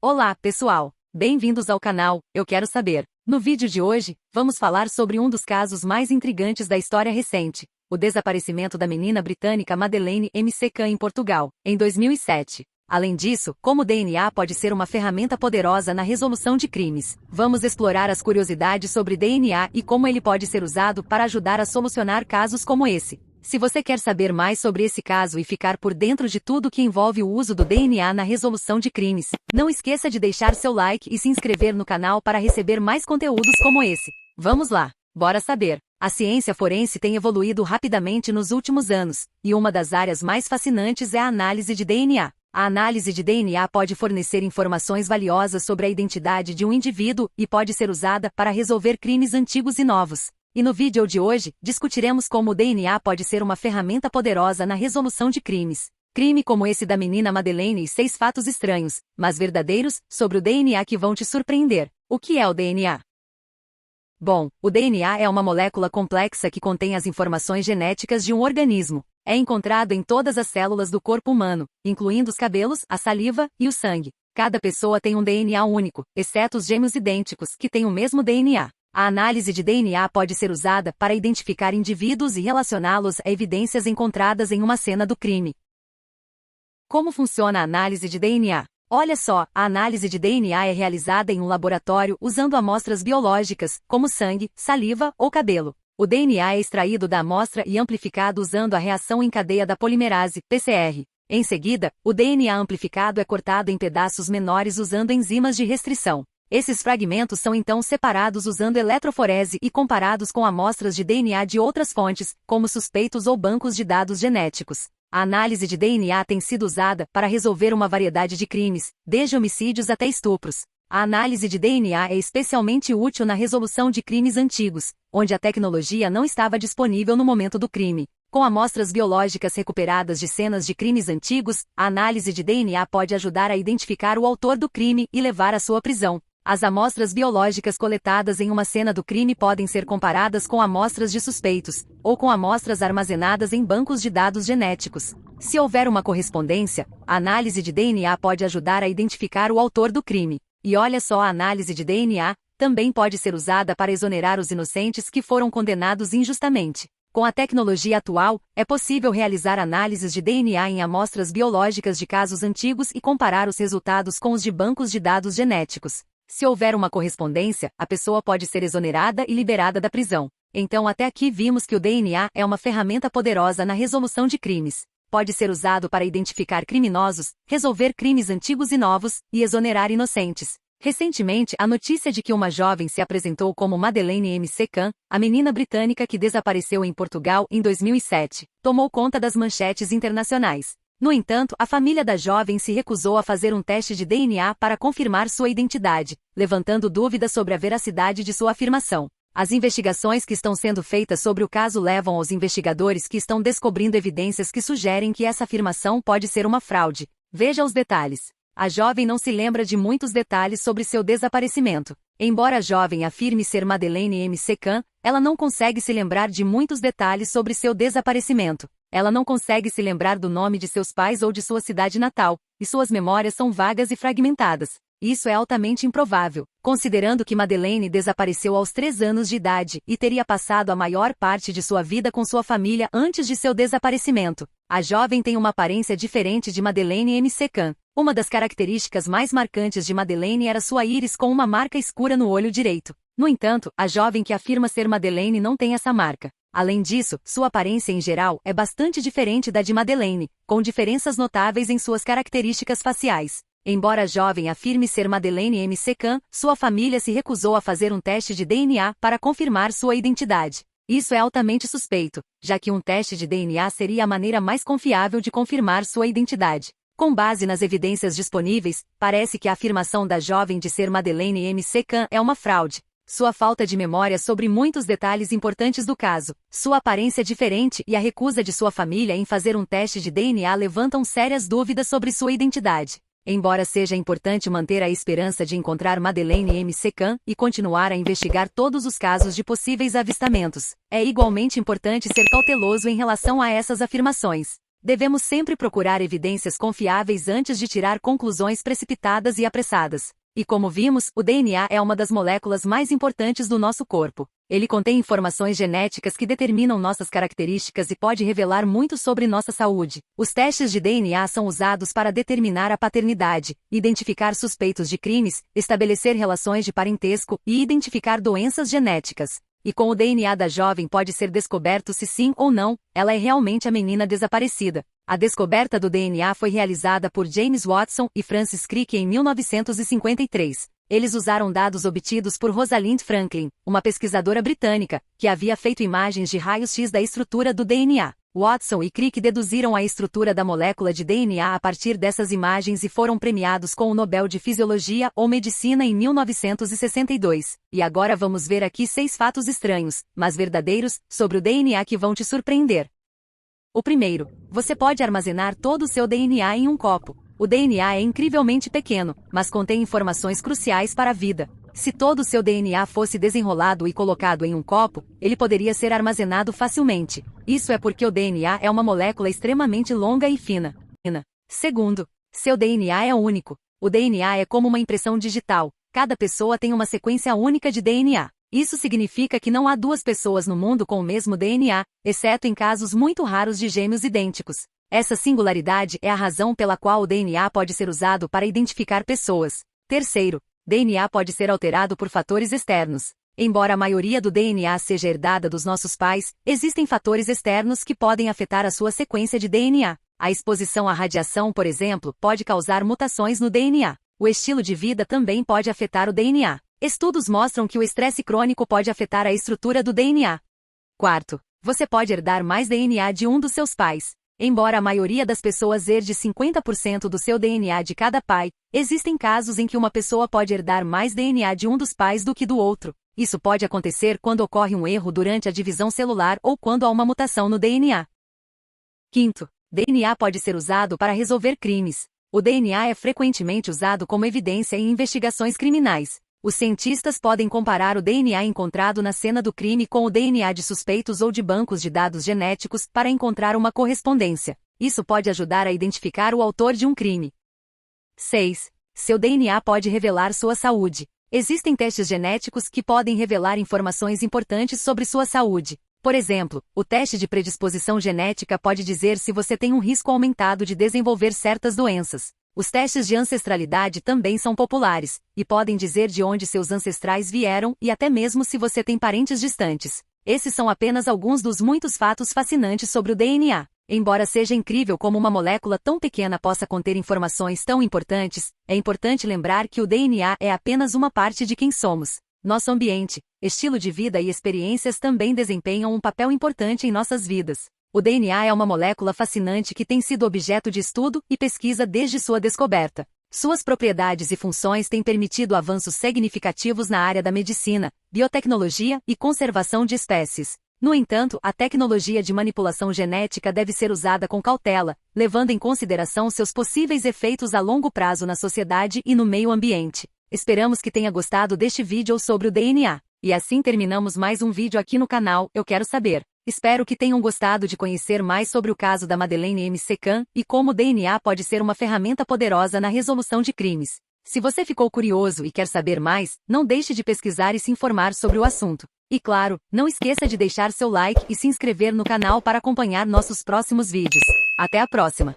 Olá, pessoal! Bem-vindos ao canal Eu Quero Saber. No vídeo de hoje, vamos falar sobre um dos casos mais intrigantes da história recente, o desaparecimento da menina britânica Madeleine McCann em Portugal, em 2007. Além disso, como o DNA pode ser uma ferramenta poderosa na resolução de crimes. Vamos explorar as curiosidades sobre DNA e como ele pode ser usado para ajudar a solucionar casos como esse. Se você quer saber mais sobre esse caso e ficar por dentro de tudo que envolve o uso do DNA na resolução de crimes, não esqueça de deixar seu like e se inscrever no canal para receber mais conteúdos como esse. Vamos lá, bora saber! A ciência forense tem evoluído rapidamente nos últimos anos, e uma das áreas mais fascinantes é a análise de DNA. A análise de DNA pode fornecer informações valiosas sobre a identidade de um indivíduo e pode ser usada para resolver crimes antigos e novos. E no vídeo de hoje, discutiremos como o DNA pode ser uma ferramenta poderosa na resolução de crimes. Crime como esse da menina Madeleine e 6 fatos estranhos, mas verdadeiros, sobre o DNA que vão te surpreender. O que é o DNA? Bom, o DNA é uma molécula complexa que contém as informações genéticas de um organismo. É encontrado em todas as células do corpo humano, incluindo os cabelos, a saliva e o sangue. Cada pessoa tem um DNA único, exceto os gêmeos idênticos, que têm o mesmo DNA. A análise de DNA pode ser usada para identificar indivíduos e relacioná-los a evidências encontradas em uma cena do crime. Como funciona a análise de DNA? Olha só, a análise de DNA é realizada em um laboratório usando amostras biológicas, como sangue, saliva ou cabelo. O DNA é extraído da amostra e amplificado usando a reação em cadeia da polimerase, PCR. Em seguida, o DNA amplificado é cortado em pedaços menores usando enzimas de restrição. Esses fragmentos são então separados usando eletroforese e comparados com amostras de DNA de outras fontes, como suspeitos ou bancos de dados genéticos. A análise de DNA tem sido usada para resolver uma variedade de crimes, desde homicídios até estupros. A análise de DNA é especialmente útil na resolução de crimes antigos, onde a tecnologia não estava disponível no momento do crime. Com amostras biológicas recuperadas de cenas de crimes antigos, a análise de DNA pode ajudar a identificar o autor do crime e levar à sua prisão. As amostras biológicas coletadas em uma cena do crime podem ser comparadas com amostras de suspeitos, ou com amostras armazenadas em bancos de dados genéticos. Se houver uma correspondência, a análise de DNA pode ajudar a identificar o autor do crime. E olha só, a análise de DNA também pode ser usada para exonerar os inocentes que foram condenados injustamente. Com a tecnologia atual, é possível realizar análises de DNA em amostras biológicas de casos antigos e comparar os resultados com os de bancos de dados genéticos. Se houver uma correspondência, a pessoa pode ser exonerada e liberada da prisão. Então até aqui vimos que o DNA é uma ferramenta poderosa na resolução de crimes. Pode ser usado para identificar criminosos, resolver crimes antigos e novos, e exonerar inocentes. Recentemente, a notícia de que uma jovem se apresentou como Madeleine McCann, a menina britânica que desapareceu em Portugal em 2007, tomou conta das manchetes internacionais. No entanto, a família da jovem se recusou a fazer um teste de DNA para confirmar sua identidade, levantando dúvidas sobre a veracidade de sua afirmação. As investigações que estão sendo feitas sobre o caso levam aos investigadores que estão descobrindo evidências que sugerem que essa afirmação pode ser uma fraude. Veja os detalhes. A jovem não se lembra de muitos detalhes sobre seu desaparecimento. Embora a jovem afirme ser Madeleine McCann, ela não consegue se lembrar de muitos detalhes sobre seu desaparecimento. Ela não consegue se lembrar do nome de seus pais ou de sua cidade natal, e suas memórias são vagas e fragmentadas. Isso é altamente improvável, considerando que Madeleine desapareceu aos 3 anos de idade e teria passado a maior parte de sua vida com sua família antes de seu desaparecimento. A jovem tem uma aparência diferente de Madeleine McCann. Uma das características mais marcantes de Madeleine era sua íris com uma marca escura no olho direito. No entanto, a jovem que afirma ser Madeleine não tem essa marca. Além disso, sua aparência em geral é bastante diferente da de Madeleine, com diferenças notáveis em suas características faciais. Embora a jovem afirme ser Madeleine McCann, sua família se recusou a fazer um teste de DNA para confirmar sua identidade. Isso é altamente suspeito, já que um teste de DNA seria a maneira mais confiável de confirmar sua identidade. Com base nas evidências disponíveis, parece que a afirmação da jovem de ser Madeleine McCann é uma fraude. Sua falta de memória sobre muitos detalhes importantes do caso, sua aparência diferente e a recusa de sua família em fazer um teste de DNA levantam sérias dúvidas sobre sua identidade. Embora seja importante manter a esperança de encontrar Madeleine McCann e continuar a investigar todos os casos de possíveis avistamentos, é igualmente importante ser cauteloso em relação a essas afirmações. Devemos sempre procurar evidências confiáveis antes de tirar conclusões precipitadas e apressadas. E como vimos, o DNA é uma das moléculas mais importantes do nosso corpo. Ele contém informações genéticas que determinam nossas características e pode revelar muito sobre nossa saúde. Os testes de DNA são usados para determinar a paternidade, identificar suspeitos de crimes, estabelecer relações de parentesco e identificar doenças genéticas. E com o DNA da jovem pode ser descoberto se sim ou não, ela é realmente a menina desaparecida. A descoberta do DNA foi realizada por James Watson e Francis Crick em 1953. Eles usaram dados obtidos por Rosalind Franklin, uma pesquisadora britânica, que havia feito imagens de raios-x da estrutura do DNA. Watson e Crick deduziram a estrutura da molécula de DNA a partir dessas imagens e foram premiados com o Nobel de Fisiologia ou Medicina em 1962. E agora vamos ver aqui 6 fatos estranhos, mas verdadeiros, sobre o DNA que vão te surpreender. O primeiro, você pode armazenar todo o seu DNA em um copo. O DNA é incrivelmente pequeno, mas contém informações cruciais para a vida. Se todo o seu DNA fosse desenrolado e colocado em um copo, ele poderia ser armazenado facilmente. Isso é porque o DNA é uma molécula extremamente longa e fina. Segundo, seu DNA é único. O DNA é como uma impressão digital. Cada pessoa tem uma sequência única de DNA. Isso significa que não há 2 pessoas no mundo com o mesmo DNA, exceto em casos muito raros de gêmeos idênticos. Essa singularidade é a razão pela qual o DNA pode ser usado para identificar pessoas. Terceiro, DNA pode ser alterado por fatores externos. Embora a maioria do DNA seja herdada dos nossos pais, existem fatores externos que podem afetar a sua sequência de DNA. A exposição à radiação, por exemplo, pode causar mutações no DNA. O estilo de vida também pode afetar o DNA. Estudos mostram que o estresse crônico pode afetar a estrutura do DNA. Quarto, você pode herdar mais DNA de um dos seus pais. Embora a maioria das pessoas herde 50% do seu DNA de cada pai, existem casos em que uma pessoa pode herdar mais DNA de um dos pais do que do outro. Isso pode acontecer quando ocorre um erro durante a divisão celular ou quando há uma mutação no DNA. Quinto, DNA pode ser usado para resolver crimes. O DNA é frequentemente usado como evidência em investigações criminais. Os cientistas podem comparar o DNA encontrado na cena do crime com o DNA de suspeitos ou de bancos de dados genéticos para encontrar uma correspondência. Isso pode ajudar a identificar o autor de um crime. 6. Seu DNA pode revelar sua saúde. Existem testes genéticos que podem revelar informações importantes sobre sua saúde. Por exemplo, o teste de predisposição genética pode dizer se você tem um risco aumentado de desenvolver certas doenças. Os testes de ancestralidade também são populares, e podem dizer de onde seus ancestrais vieram e até mesmo se você tem parentes distantes. Esses são apenas alguns dos muitos fatos fascinantes sobre o DNA. Embora seja incrível como uma molécula tão pequena possa conter informações tão importantes, é importante lembrar que o DNA é apenas uma parte de quem somos. Nosso ambiente, estilo de vida e experiências também desempenham um papel importante em nossas vidas. O DNA é uma molécula fascinante que tem sido objeto de estudo e pesquisa desde sua descoberta. Suas propriedades e funções têm permitido avanços significativos na área da medicina, biotecnologia e conservação de espécies. No entanto, a tecnologia de manipulação genética deve ser usada com cautela, levando em consideração seus possíveis efeitos a longo prazo na sociedade e no meio ambiente. Esperamos que tenha gostado deste vídeo sobre o DNA. E assim terminamos mais um vídeo aqui no canal Eu Quero Saber. Espero que tenham gostado de conhecer mais sobre o caso da Madeleine M.C. Kahn e como o DNA pode ser uma ferramenta poderosa na resolução de crimes. Se você ficou curioso e quer saber mais, não deixe de pesquisar e se informar sobre o assunto. E claro, não esqueça de deixar seu like e se inscrever no canal para acompanhar nossos próximos vídeos. Até a próxima!